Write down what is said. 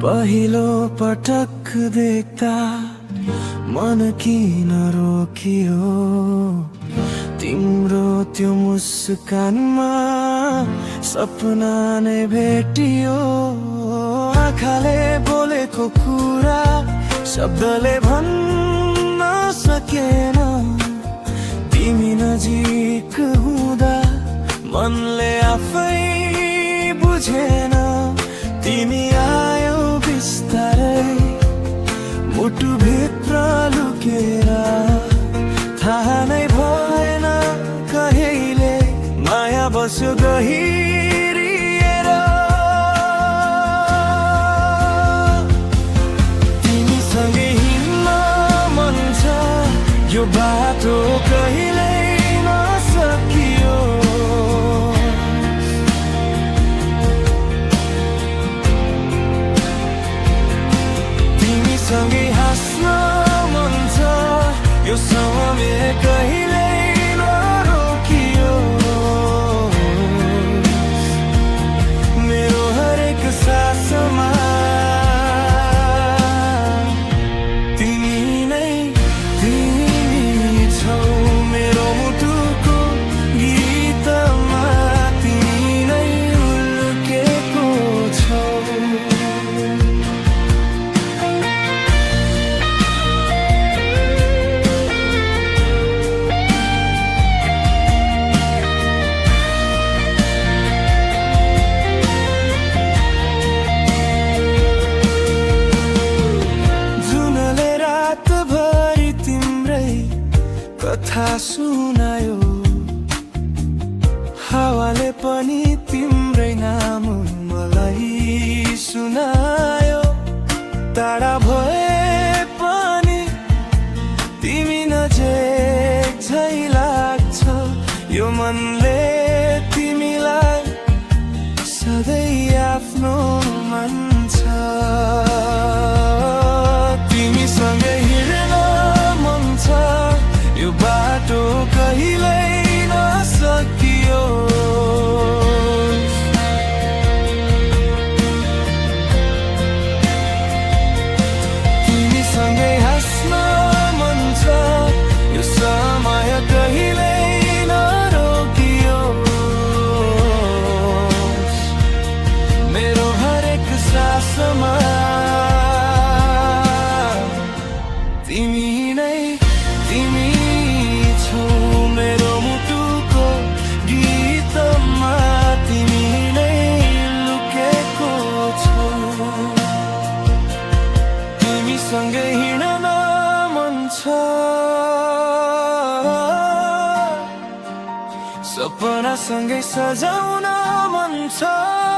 पहिलो पटक देख्दा मन किन रोकियो तिम्रो त्यो मुस्कानमा सपना नै भेटियो आँखाले बोलेको कुरा शब्दले भन्न सकेन तिमी नजिक हुँदा मनले आफै बुझेन तिमी आयो बिस्तारै मुटुभित्र लुकेर थाहा नै भएन कहिले माया बस्यो गहिरिएर तिमीसँगै हिँड्न मन छ यो बाटो कहिल्यै नसकियो तिमीसँगै हाँस्न मन छ यो समय कहिल्यै नरोकियो मेरो हरेक सासमा तिमी नै तिमी छौ मेरो मुटुको गीतमा तिमी नै उल्केको छौ कथा सुनायो हावाले पनि तिम्रै नाम मलाई सुनायो टाढा भए पनि तिमी नजिक झै लाग्छ यो मनले तिमीलाई सधैँ आफ्नो मान्छ तिमीसँगै हिँड्न मन छ यो बाटो कहिल्यै नसकियो तिमीसँगै हाँस्न मन छ यो समय कहिल्यै नरोकियो मेरो हरेक सासमा तिमी नै तिमी मेरो मुटुको गीतमा तिमी नै लुकेको छौ तिमीसँगै हिँड्न मन छ सपनासँगै सजाउन मन छ